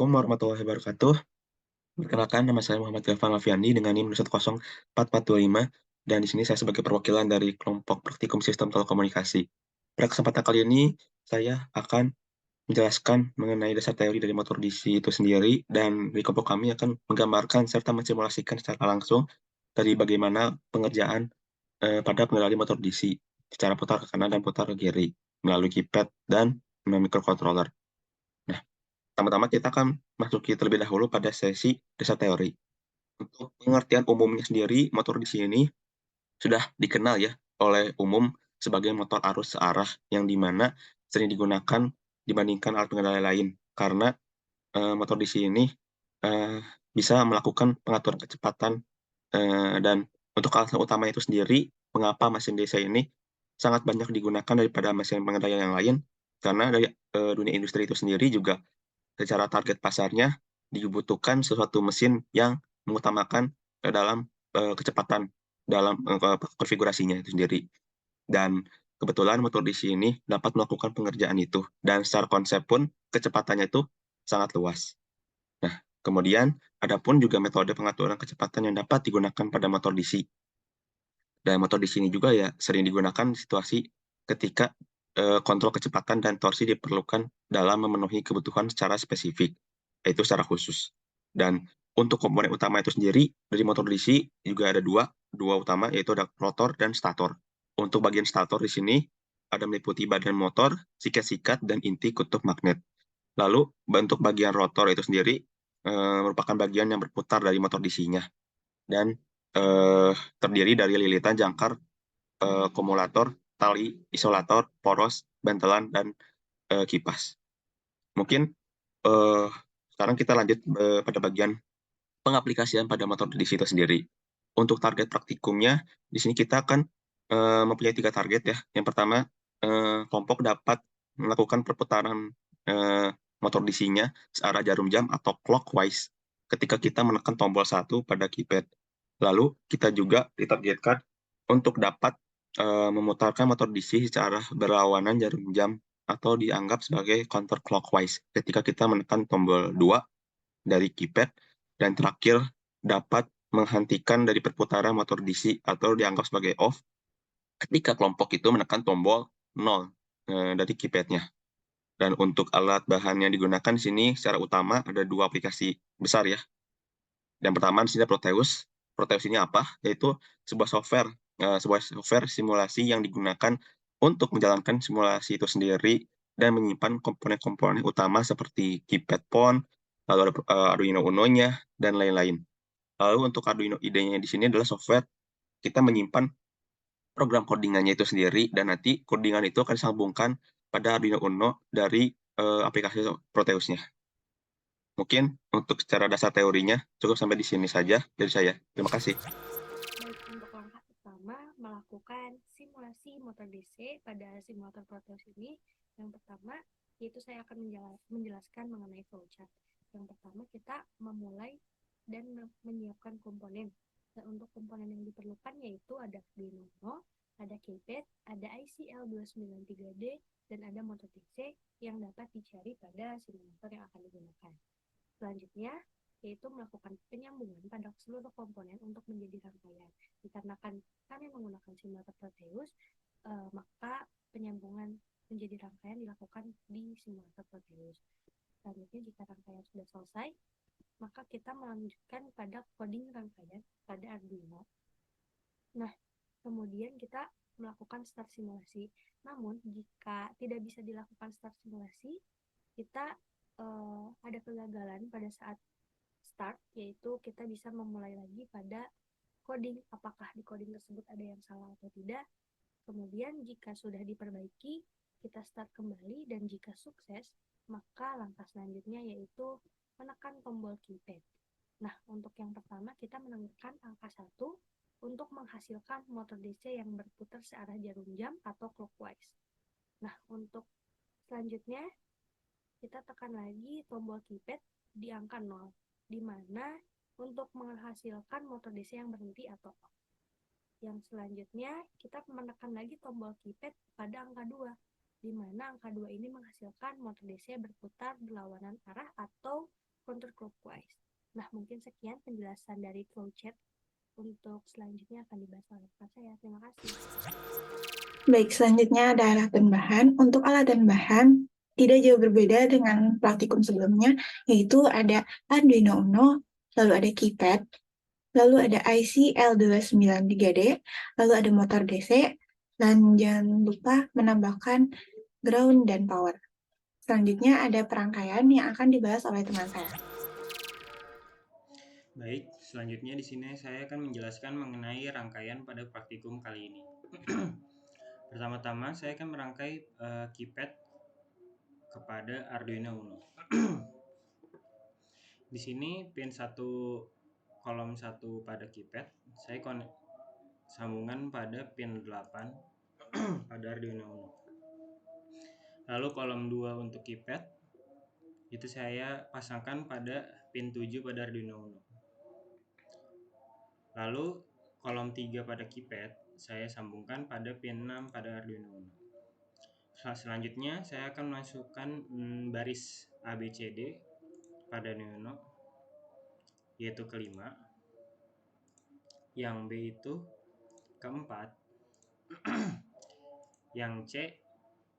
Assalamualaikum warahmatullahi wabarakatuh. Perkenalkan, nama saya Muhammad Gavan Alfiandi dengan NIM 1044425, dan di sini saya sebagai perwakilan dari kelompok Praktikum Sistem Telekomunikasi. Pada kesempatan kali ini, saya akan menjelaskan mengenai dasar teori dari motor DC itu sendiri, dan di kelompok kami akan menggambarkan serta mensimulasikan secara langsung dari bagaimana pengerjaan pada pengendali motor DC secara putar ke kanan dan putar ke kiri melalui keypad dan microcontroller. Nah, pertama-tama kita akan masuki terlebih dahulu pada sesi dasar teori. Untuk pengertian umumnya sendiri, motor DC ini sudah dikenal ya oleh umum sebagai motor arus searah yang dimana sering digunakan dibandingkan alat pengendali lain karena motor DC ini eh, bisa melakukan pengaturan kecepatan dan untuk alasan utama itu sendiri mengapa mesin DC ini sangat banyak digunakan daripada mesin pengendali yang lain karena dari dunia industri itu sendiri juga secara target pasarnya dibutuhkan sesuatu mesin yang mengutamakan dalam kecepatan dalam konfigurasinya itu sendiri. Dan kebetulan motor DC ini dapat melakukan pengerjaan itu. Dan secara konsep pun kecepatannya itu sangat luas. Nah, kemudian ada pun juga metode pengaturan kecepatan yang dapat digunakan pada motor DC. Dan motor DC ini juga ya sering digunakan di situasi ketika kontrol kecepatan dan torsi diperlukan dalam memenuhi kebutuhan secara spesifik, yaitu secara khusus. Dan untuk komponen utama itu sendiri dari motor DC juga ada dua utama, yaitu ada rotor dan stator. Untuk bagian stator di sini ada meliputi badan motor, sikat-sikat, dan inti kutub magnet. Lalu bentuk bagian rotor itu sendiri merupakan bagian yang berputar dari motor DC-nya dan eh, terdiri dari lilitan jangkar, kumulator, tali, isolator, poros, bantalan, dan kipas. Mungkin eh, sekarang kita lanjut pada bagian pengaplikasian pada motor DC itu sendiri. Untuk target praktikumnya, di sini kita akan mempunyai 3 target ya. Yang pertama, kelompok dapat melakukan perputaran eh, motor DC-nya searah jarum jam atau clockwise ketika kita menekan tombol 1 pada keypad. Lalu kita juga ditargetkan untuk dapat memutarkan motor DC secara berlawanan jarum jam atau dianggap sebagai counterclockwise ketika kita menekan tombol 2 dari keypad, dan terakhir dapat menghentikan dari perputaran motor DC atau dianggap sebagai off ketika kelompok itu menekan tombol 0 dari keypadnya. Dan untuk alat bahan yang digunakan di sini secara utama ada 2 aplikasi besar ya. Yang pertama di sini Proteus. Proteus ini apa? Yaitu sebuah software simulasi yang digunakan untuk menjalankan simulasi itu sendiri dan menyimpan komponen-komponen utama seperti keypad phone, lalu ada Arduino Uno-nya, dan lain-lain. Lalu untuk Arduino IDE-nya di sini adalah software kita menyimpan program codingannya itu sendiri, dan nanti codingan itu akan disambungkan pada Arduino Uno dari aplikasi Proteus-nya. Mungkin untuk secara dasar teorinya cukup sampai di sini saja dari saya. Terima kasih. Baik, untuk langkah pertama melakukan simulasi motor DC pada simulator Proteus ini, yang pertama yaitu saya akan menjelaskan mengenai flowchart. Yang pertama kita memulai dan menyiapkan komponen. Dan untuk komponen yang diperlukan yaitu ada Arduino Uno, ada keypad, ada IC L293D, dan ada motor DC yang dapat dicari pada simulator yang akan digunakan. Selanjutnya, yaitu melakukan penyambungan pada seluruh komponen untuk menjadi rangkaian. Dikarenakan kami menggunakan simulator Proteus, maka penyambungan menjadi rangkaian dilakukan di simulator Proteus. Selanjutnya, jika rangkaian sudah selesai, maka kita melanjutkan pada coding rangkaian pada Arduino. Nah, kemudian kita melakukan start simulasi. Namun, jika tidak bisa dilakukan start simulasi, kita ada kegagalan pada saat start, yaitu kita bisa memulai lagi pada coding, apakah di coding tersebut ada yang salah atau tidak. Kemudian jika sudah diperbaiki, kita start kembali, dan jika sukses, maka langkah selanjutnya yaitu menekan tombol keypad. Nah, untuk yang pertama kita menekan angka 1 untuk menghasilkan motor DC yang berputar searah jarum jam atau clockwise. Nah, untuk selanjutnya kita tekan lagi tombol keypad di angka 0, di mana untuk menghasilkan motor DC yang berhenti atau off. Yang selanjutnya, kita menekan lagi tombol keypad pada angka 2, di mana angka 2 ini menghasilkan motor DC berputar berlawanan arah atau counterclockwise. Nah, mungkin sekian penjelasan dari flowchart. Untuk selanjutnya akan dibahas oleh rekan saya. Terima kasih. Baik, selanjutnya ada alat dan bahan. Untuk alat dan bahan tidak jauh berbeda dengan praktikum sebelumnya, yaitu ada Arduino Uno, lalu ada keypad, lalu ada IC L293D, lalu ada motor DC, dan jangan lupa menambahkan ground dan power. Selanjutnya ada perangkaian yang akan dibahas oleh teman saya. Baik, selanjutnya di sini saya akan menjelaskan mengenai rangkaian pada praktikum kali ini. Pertama-tama saya akan merangkai keypad kepada Arduino Uno. Di sini pin 1 kolom 1 pada keypad saya sambungan pada pin 8 pada Arduino Uno. Lalu kolom 2 untuk keypad itu saya pasangkan pada pin 7 pada Arduino Uno. Lalu kolom 3 pada keypad saya sambungkan pada pin 6 pada Arduino Uno. Selanjutnya saya akan masukkan baris ABCD pada Arduino, yaitu kelima, yang B itu keempat, yang C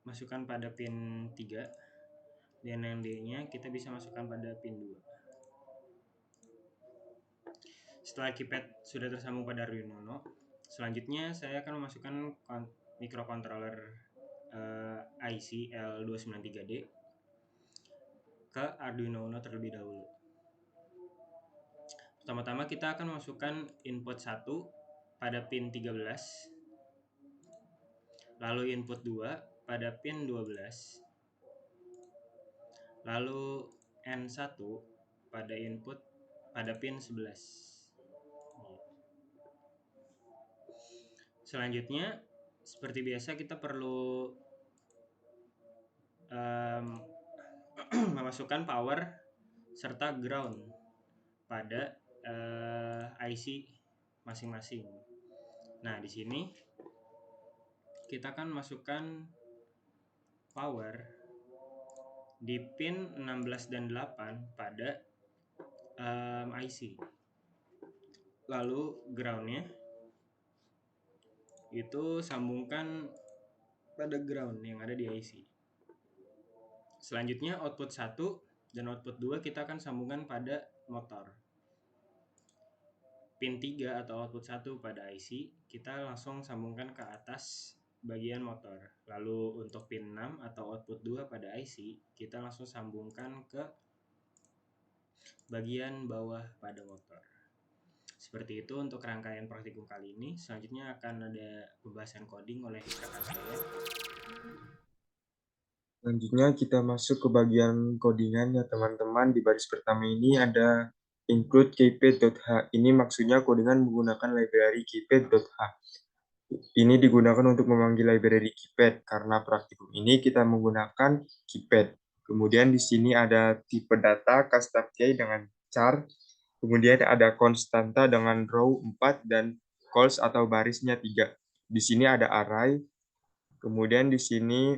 masukkan pada pin 3, dan yang D-nya kita bisa masukkan pada pin 2. Setelah keypad sudah tersambung pada Arduino Uno, selanjutnya saya akan memasukkan microcontroller IC L293D ke Arduino Uno terlebih dahulu. Pertama-tama kita akan memasukkan input 1 pada pin 13, lalu input 2 pada pin 12, lalu N1 pada input pada pin 11. Selanjutnya, seperti biasa kita perlu memasukkan power serta ground pada IC masing-masing. Nah, di sini kita akan masukkan power di pin 16 dan 8 pada IC. Lalu groundnya itu sambungkan pada ground yang ada di IC. Selanjutnya output 1 dan output 2 kita akan sambungkan pada motor. Pin 3 atau output 1 pada IC kita langsung sambungkan ke atas bagian motor. Lalu untuk pin 6 atau output 2 pada IC kita langsung sambungkan ke bagian bawah pada motor. Seperti itu untuk rangkaian praktikum kali ini. Selanjutnya akan ada pembahasan coding oleh rekan saya. Selanjutnya kita masuk ke bagian codingan ya teman-teman. Di baris pertama ini ada include keypad.h. Ini maksudnya codingan menggunakan library keypad.h. Ini digunakan untuk memanggil library keypad karena praktikum ini kita menggunakan keypad. Kemudian di sini ada tipe data custom key dengan char. Kemudian ada konstanta dengan row 4 dan calls atau barisnya 3. Di sini ada array. Kemudian di sini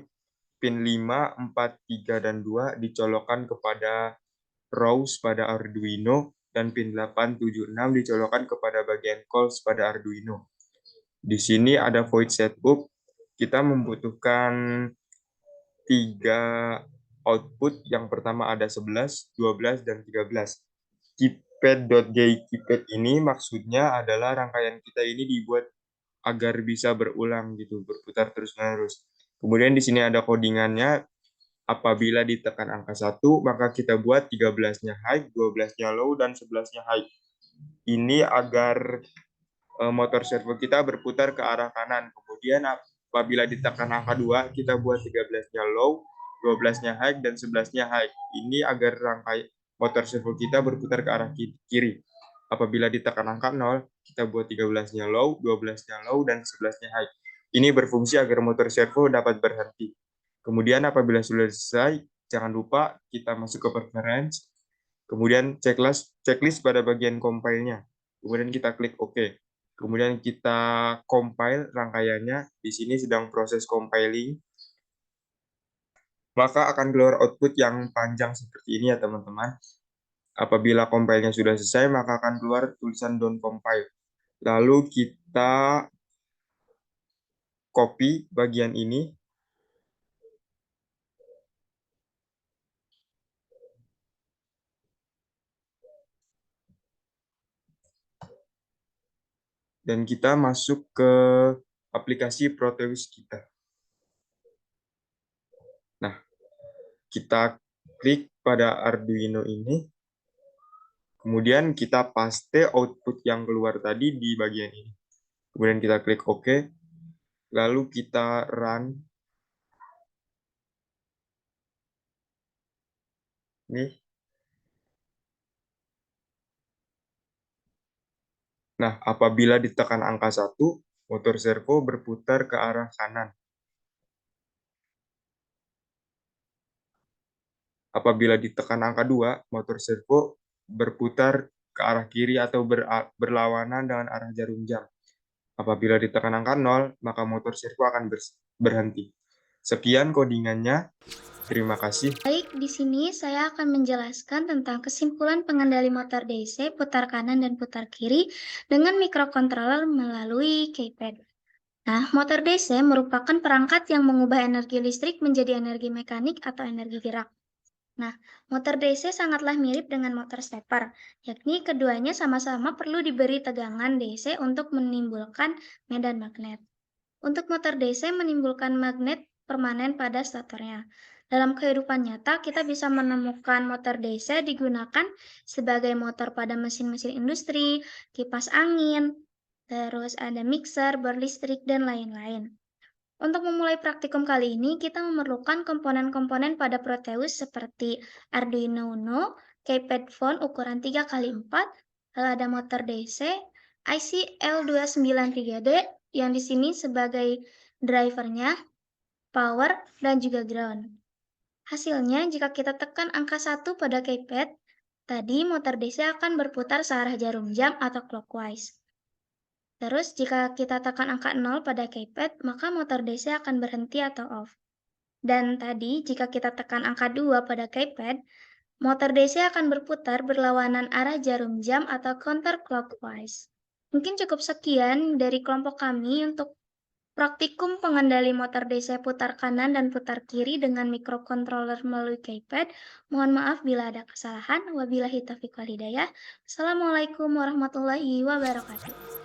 pin 5, 4, 3, dan 2 dicolokkan kepada rows pada Arduino dan pin 8, 7, 6 dicolokkan kepada bagian calls pada Arduino. Di sini ada void setup. Kita membutuhkan 3 output. Yang pertama ada 11, 12, dan 13. Keypad.getKeypad ini maksudnya adalah rangkaian kita ini dibuat agar bisa berulang gitu, berputar terus-menerus. Kemudian di sini ada codingannya. Apabila ditekan angka 1, maka kita buat 13-nya high, 12-nya low, dan 11-nya high. Ini agar motor servo kita berputar ke arah kanan. Kemudian apabila ditekan angka 2, kita buat 13-nya low, 12-nya high, dan 11-nya high. Ini agar rangkai motor servo kita berputar ke arah kiri. Apabila ditekan angka 0, kita buat 13-nya low, 12-nya low, dan 11-nya high. Ini berfungsi agar motor servo dapat berhenti. Kemudian apabila sudah selesai, jangan lupa kita masuk ke preference. Kemudian checklist pada bagian compile-nya. Kemudian kita klik OK. Kemudian kita compile rangkaiannya. Di sini sedang proses compiling. Maka akan keluar output yang panjang seperti ini ya teman-teman. Apabila compile-nya sudah selesai, maka akan keluar tulisan don't compile. Lalu kita copy bagian ini. Dan kita masuk ke aplikasi Proteus kita. Nah, kita klik pada Arduino ini. Kemudian kita paste output yang keluar tadi di bagian ini. Kemudian kita klik OK. Lalu kita run. Nih. Nah, apabila ditekan angka 1, motor servo berputar ke arah kanan. Apabila ditekan angka 2, motor servo berputar ke arah kiri atau berlawanan dengan arah jarum jam. Apabila ditekan angka 0, maka motor servo akan berhenti. Sekian codingannya. Terima kasih. Baik, di sini saya akan menjelaskan tentang kesimpulan pengendali motor DC putar kanan dan putar kiri dengan microcontroller melalui keypad. Nah, motor DC merupakan perangkat yang mengubah energi listrik menjadi energi mekanik atau energi gerak. Nah, motor DC sangatlah mirip dengan motor stepper, yakni keduanya sama-sama perlu diberi tegangan DC untuk menimbulkan medan magnet. Untuk motor DC menimbulkan magnet permanen pada statornya. Dalam kehidupan nyata, kita bisa menemukan motor DC digunakan sebagai motor pada mesin-mesin industri, kipas angin, terus ada mixer, berlistrik, dan lain-lain. Untuk memulai praktikum kali ini, kita memerlukan komponen-komponen pada Proteus seperti Arduino Uno, keypad phone ukuran 3x4, lalu ada motor DC, IC L293D, yang di sini sebagai drivernya, power, dan juga ground. Hasilnya, jika kita tekan angka 1 pada keypad, tadi motor DC akan berputar searah jarum jam atau clockwise. Terus, jika kita tekan angka 0 pada keypad, maka motor DC akan berhenti atau off. Dan tadi, jika kita tekan angka 2 pada keypad, motor DC akan berputar berlawanan arah jarum jam atau counterclockwise. Mungkin cukup sekian dari kelompok kami untuk praktikum pengendali motor DC putar kanan dan putar kiri dengan microcontroller melalui keypad. Mohon maaf bila ada kesalahan. Wabillahi taufiq wal hidayah. Assalamualaikum warahmatullahi wabarakatuh.